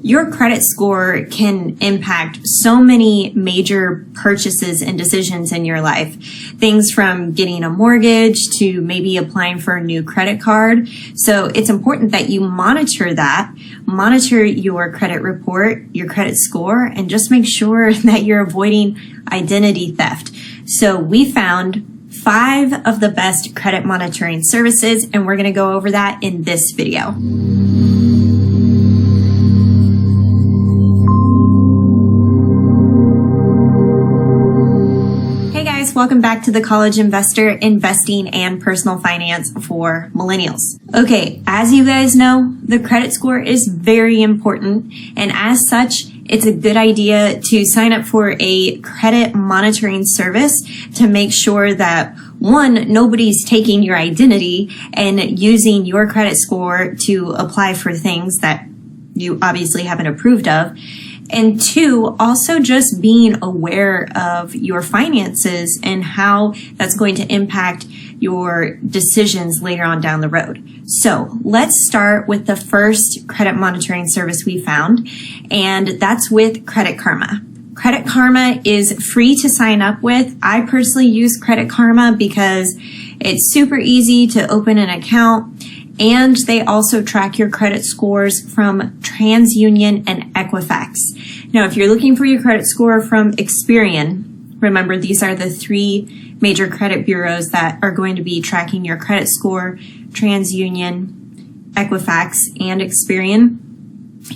Your credit score can impact so many major purchases and decisions in your life. Things from getting a mortgage to maybe applying for a new credit card. So it's important that you monitor that, monitor your credit report, your credit score, and just make sure that you're avoiding identity theft. So we found 5 of the best credit monitoring services, and we're going to go over that in this video. Welcome back to The College Investor, investing and personal finance for millennials. Okay, as you guys know, the credit score is very important, and as such, it's a good idea to sign up for a credit monitoring service to make sure that, one, nobody's taking your identity and using your credit score to apply for things that you obviously haven't approved of. And 2, also just being aware of your finances and how that's going to impact your decisions later on down the road. So let's start with the first credit monitoring service we found, and that's with Credit Karma. Credit Karma is free to sign up with. I personally use Credit Karma because it's super easy to open an account, and they also track your credit scores from TransUnion and Equifax. Now, if you're looking for your credit score from Experian, remember these are the 3 major credit bureaus that are going to be tracking your credit score: TransUnion, Equifax, and Experian.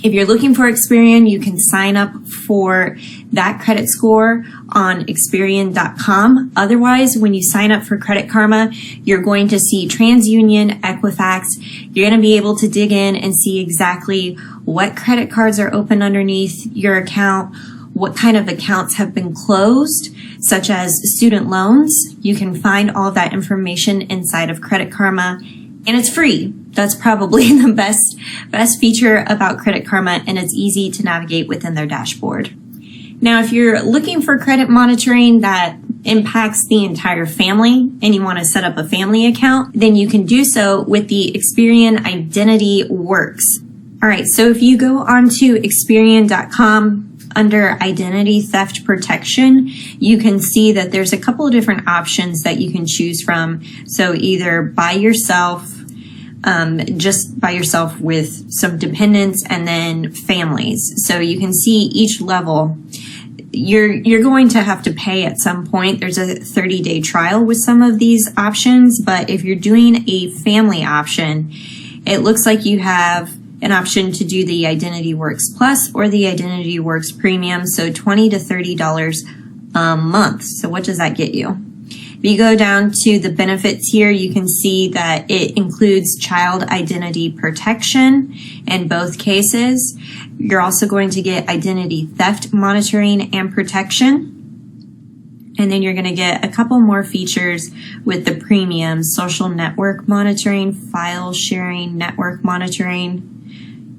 If you're looking for Experian, you can sign up for that credit score on Experian.com. Otherwise, when you sign up for Credit Karma, you're going to see TransUnion, Equifax. You're going to be able to dig in and see exactly what credit cards are open underneath your account, what kind of accounts have been closed, such as student loans. You can find all of that information inside of Credit Karma, and it's free. That's probably the best feature about Credit Karma, and it's easy to navigate within their dashboard. Now, if you're looking for credit monitoring that impacts the entire family and you want to set up a family account, then you can do so with the Experian Identity Works. All right, so if you go onto Experian.com, under Identity Theft Protection, you can see that there's a couple of different options that you can choose from. So either by yourself, just by yourself with some dependents, and then families. So you can see each level. You're going to have to pay at some point. There's a 30-day trial with some of these options, but if you're doing a family option, it looks like you have an option to do the Identity Works Plus or the Identity Works Premium, so $20 to $30 a month. So what does that get you? If you go down to the benefits here, you can see that it includes child identity protection in both cases. You're also going to get identity theft monitoring and protection. And then you're going to get a couple more features with the premium: social network monitoring, file sharing, network monitoring.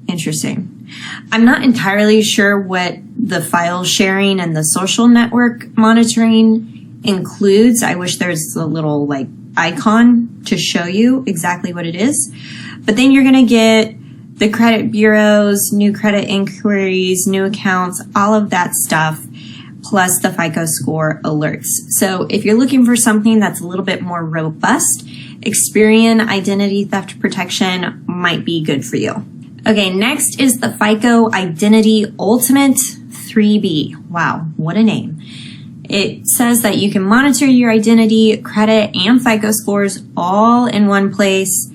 Interesting. I'm not entirely sure what the file sharing and the social network monitoring includes. I wish there's a little icon to show you exactly what it is. But then you're going to get the credit bureaus, new credit inquiries, new accounts, all of that stuff, plus the FICO score alerts. So if you're looking for something that's a little bit more robust, Experian Identity Theft Protection might be good for you. Okay, next is the FICO Identity Ultimate 3B. Wow, what a name. It says that you can monitor your identity, credit, and FICO scores all in one place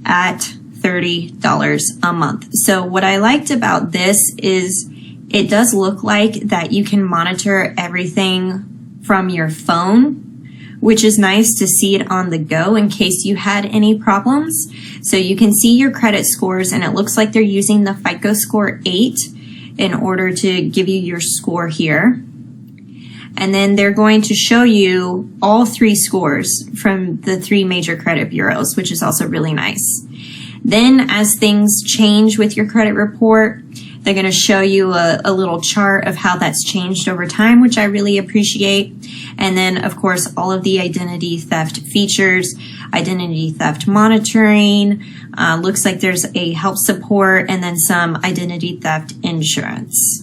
at $30 a month. So what I liked about this is it does look like that you can monitor everything from your phone, which is nice to see it on the go in case you had any problems. So you can see your credit scores, and it looks like they're using the FICO score 8 in order to give you your score here. And then they're going to show you all 3 scores from the 3 major credit bureaus, which is also really nice. Then as things change with your credit report, they're going to show you a little chart of how that's changed over time, which I really appreciate. And then, of course, all of the identity theft features. identity theft monitoring. Looks like there's a help support and then some identity theft insurance.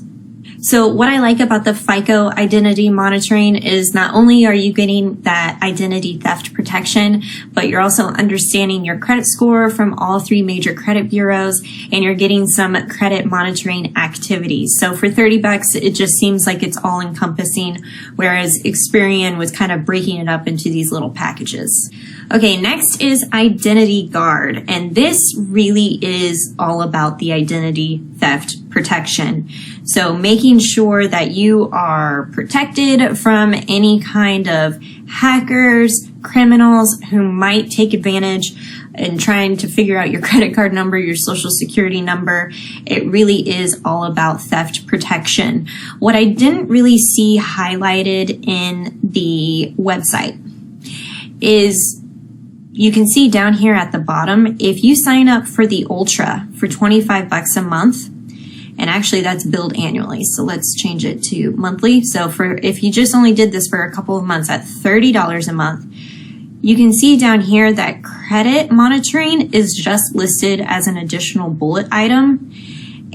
So what I like about the FICO identity monitoring is not only are you getting that identity theft protection, but you're also understanding your credit score from all 3 major credit bureaus, and you're getting some credit monitoring activities. So for $30, it just seems like it's all encompassing, whereas Experian was kind of breaking it up into these little packages. Okay, next is Identity Guard, and this really is all about the identity theft protection. So making sure that you are protected from any kind of hackers, criminals who might take advantage in trying to figure out your credit card number, your social security number. It really is all about theft protection. What I didn't really see highlighted in the website is you can see down here at the bottom, if you sign up for the Ultra for $25 a month, and actually that's billed annually, so let's change it to monthly. So if you just only did this for a couple of months at $30 a month, you can see down here that credit monitoring is just listed as an additional bullet item.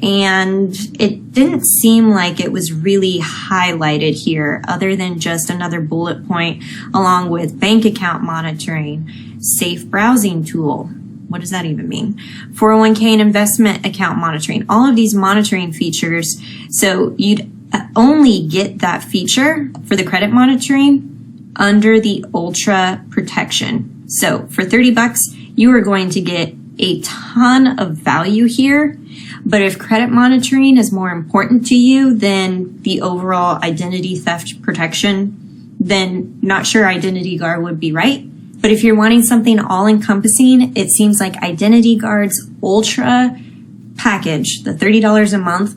And it didn't seem like it was really highlighted here other than just another bullet point along with bank account monitoring, safe browsing tool. What does that even mean? 401k and investment account monitoring, all of these monitoring features. So you'd only get that feature for the credit monitoring under the Ultra protection. So for $30, you are going to get a ton of value here. But if credit monitoring is more important to you than the overall identity theft protection, then not sure Identity Guard would be right. But if you're wanting something all-encompassing, it seems like Identity Guard's Ultra package, the $30 a month,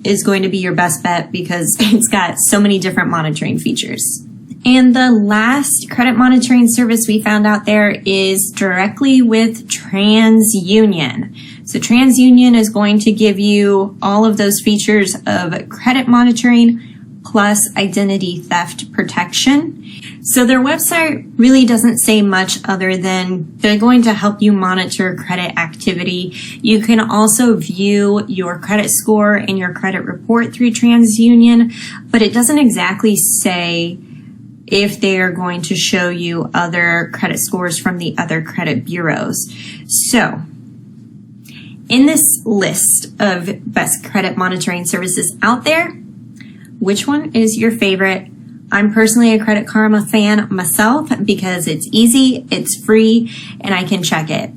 is going to be your best bet because it's got so many different monitoring features. And the last credit monitoring service we found out there is directly with TransUnion. So TransUnion is going to give you all of those features of credit monitoring plus identity theft protection. So their website really doesn't say much other than they're going to help you monitor credit activity. You can also view your credit score and your credit report through TransUnion, but it doesn't exactly say if they are going to show you other credit scores from the other credit bureaus. So in this list of best credit monitoring services out there, which one is your favorite? I'm personally a Credit Karma fan myself because it's easy, it's free, and I can check it.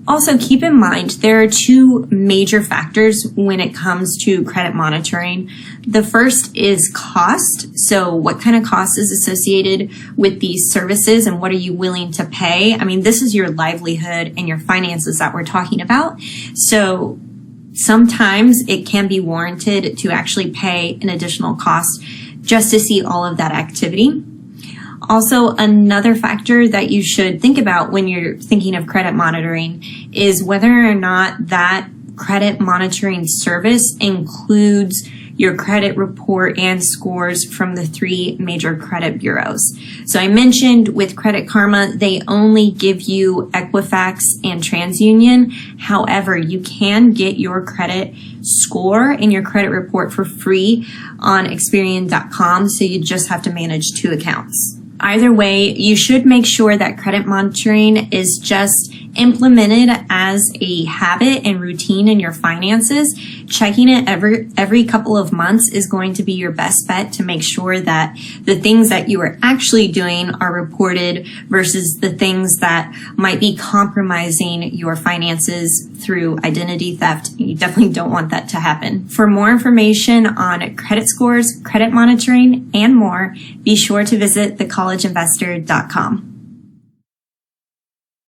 Also, keep in mind, there are 2 major factors when it comes to credit monitoring. The first is cost. So what kind of cost is associated with these services and what are you willing to pay? I mean, this is your livelihood and your finances that we're talking about. So sometimes it can be warranted to actually pay an additional cost just to see all of that activity. Also, another factor that you should think about when you're thinking of credit monitoring is whether or not that credit monitoring service includes your credit report and scores from the 3 major credit bureaus. So I mentioned with Credit Karma, they only give you Equifax and TransUnion. However, you can get your credit score and your credit report for free on Experian.com. So you just have to manage 2 accounts. Either way, you should make sure that credit monitoring is just implemented as a habit and routine in your finances. Checking it every couple of months is going to be your best bet to make sure that the things that you are actually doing are reported versus the things that might be compromising your finances through identity theft. You definitely don't want that to happen. For more information on credit scores, credit monitoring, and more, be sure to visit thecollegeinvestor.com.